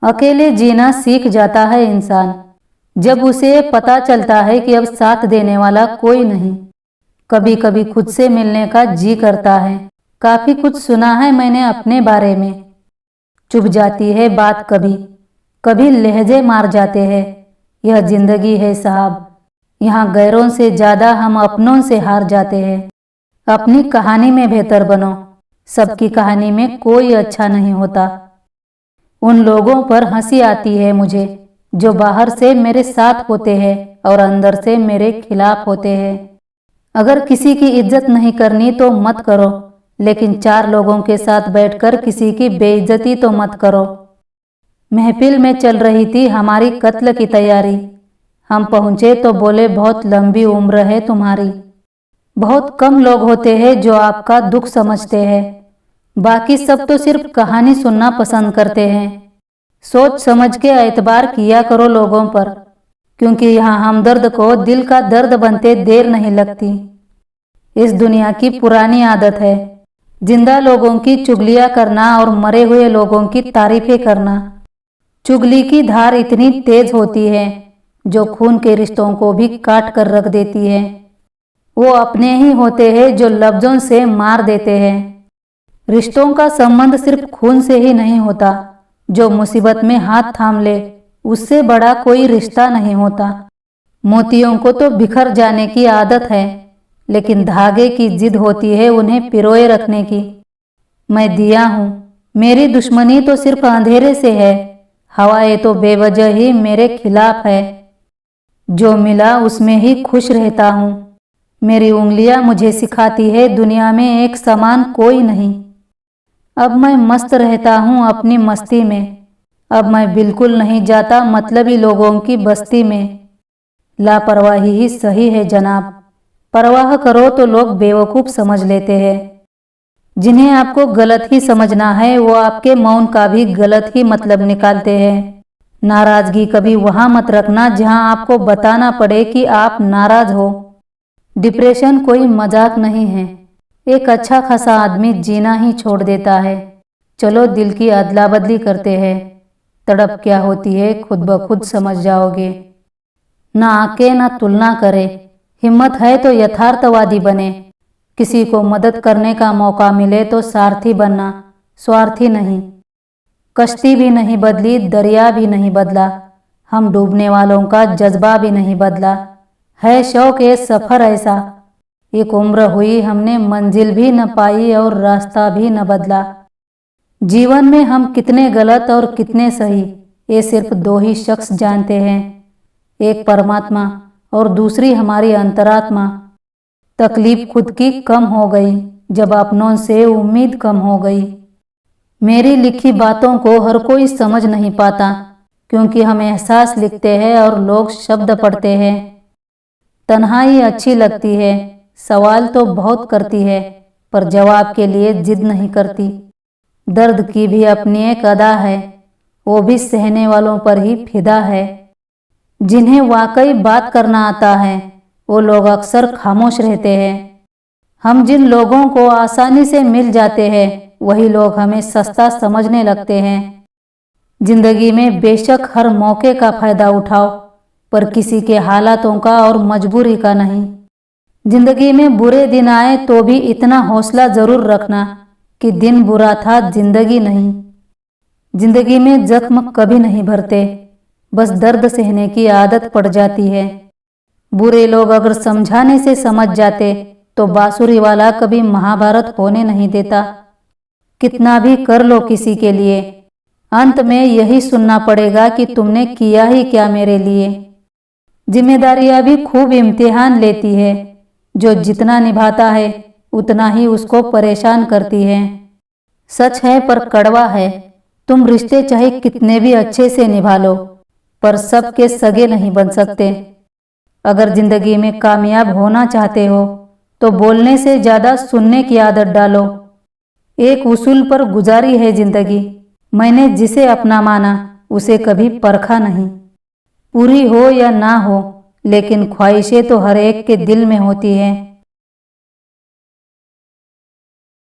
अकेले जीना सीख जाता है इंसान जब उसे पता चलता है कि अब साथ देने वाला कोई नहीं। कभी कभी खुद से मिलने का जी करता है। काफी कुछ सुना है मैंने अपने बारे में। चुभ जाती है बात, कभी कभी लहजे मार जाते हैं। यह जिंदगी है साहब, यहाँ गैरों से ज्यादा हम अपनों से हार जाते हैं। अपनी कहानी में बेहतर बनो, सबकी कहानी में कोई अच्छा नहीं होता। उन लोगों पर हंसी आती है मुझे जो बाहर से मेरे साथ होते हैं और अंदर से मेरे खिलाफ होते हैं। अगर किसी की इज्जत नहीं करनी तो मत करो, लेकिन चार लोगों के साथ बैठकर किसी की बेइज्जती तो मत करो। महफिल में चल रही थी हमारी कत्ल की तैयारी। हम पहुंचे तो बोले बहुत लंबी उम्र है तुम्हारी। बहुत कम लोग होते हैं जो आपका दुख समझते हैं, बाकी सब तो सिर्फ कहानी सुनना पसंद करते हैं। सोच समझ के एतबार किया करो लोगों पर, क्योंकि यहाँ हमदर्द को दिल का दर्द बनते देर नहीं लगती। इस दुनिया की पुरानी आदत है जिंदा लोगों की चुगलियां करना और मरे हुए लोगों की तारीफें करना। चुगली की धार इतनी तेज होती है जो खून के रिश्तों को भी काट कर रख देती है। वो अपने ही होते हैं जो लफ्जों से मार देते हैं। रिश्तों का संबंध सिर्फ खून से ही नहीं होता, जो मुसीबत में हाथ थाम ले उससे बड़ा कोई रिश्ता नहीं होता। मोतियों को तो बिखर जाने की आदत है, लेकिन धागे की जिद होती है उन्हें पिरोए रखने की। मैं दिया हूँ, मेरी दुश्मनी तो सिर्फ अंधेरे से है। हवाएं तो बेवजह ही मेरे खिलाफ है। जो मिला उसमें ही खुश रहता हूँ। मेरी उंगलियां मुझे सिखाती है दुनिया में एक समान कोई नहीं। अब मैं मस्त रहता हूँ अपनी मस्ती में। अब मैं बिल्कुल नहीं जाता मतलबी लोगों की बस्ती में। लापरवाही ही सही है जनाब, परवाह करो तो लोग बेवकूफ़ समझ लेते हैं। जिन्हें आपको गलत ही समझना है वो आपके मौन का भी गलत ही मतलब निकालते हैं। नाराज़गी कभी वहाँ मत रखना जहाँ आपको बताना पड़े कि आप नाराज़ हो। डिप्रेशन कोई मजाक नहीं है। एक अच्छा खासा आदमी जीना ही छोड़ देता है। चलो दिल की अदला बदली करते हैं। तड़प क्या होती है खुद ब खुद समझ जाओगे। ना आके ना तुलना करे। हिम्मत है तो यथार्थवादी बने। किसी को मदद करने का मौका मिले तो सारथी बनना, स्वार्थी नहीं। कश्ती भी नहीं बदली, दरिया भी नहीं बदला, हम डूबने वालों का जज्बा भी नहीं बदला। है शौक ये सफ़र ऐसा, एक उम्र हुई हमने मंजिल भी न पाई और रास्ता भी न बदला। जीवन में हम कितने गलत और कितने सही ये सिर्फ दो ही शख्स जानते हैं, एक परमात्मा और दूसरी हमारी अंतरात्मा। तकलीफ खुद की कम हो गई जब अपनों से उम्मीद कम हो गई। मेरी लिखी बातों को हर कोई समझ नहीं पाता, क्योंकि हम एहसास लिखते हैं और लोग शब्द पढ़ते हैं। तन्हाई अच्छी लगती है, सवाल तो बहुत करती है, पर जवाब के लिए जिद नहीं करती। दर्द की भी अपनी एक अदा है, वो भी सहने वालों पर ही फिदा है। जिन्हें वाकई बात करना आता है वो लोग अक्सर खामोश रहते हैं। हम जिन लोगों को आसानी से मिल जाते हैं वही लोग हमें सस्ता समझने लगते हैं। जिंदगी में बेशक हर मौके का फायदा उठाओ, पर किसी के हालातों का और मजबूरी का नहीं। जिंदगी में बुरे दिन आए तो भी इतना हौसला जरूर रखना कि दिन बुरा था, जिंदगी नहीं। जिंदगी में जख्म कभी नहीं भरते, बस दर्द सहने की आदत पड़ जाती है। बुरे लोग अगर समझाने से समझ जाते तो बांसुरी वाला कभी महाभारत होने नहीं देता। कितना भी कर लो किसी के लिए, अंत में यही सुनना पड़ेगा कि तुमने किया ही क्या मेरे लिए। जिम्मेदारियां भी खूब इम्तिहान लेती है, जो जितना निभाता है उतना ही उसको परेशान करती है। सच है पर कड़वा है, तुम रिश्ते चाहे कितने भी अच्छे से निभा लो, पर सबके सगे नहीं बन सकते। अगर जिंदगी में कामयाब होना चाहते हो तो बोलने से ज़्यादा सुनने की आदत डालो। एक उसूल पर गुजारी है जिंदगी, मैंने जिसे अपना माना उसे कभी परखा नहीं। पूरी हो या ना हो, लेकिन ख्वाहिशें तो हर एक के दिल में होती हैं।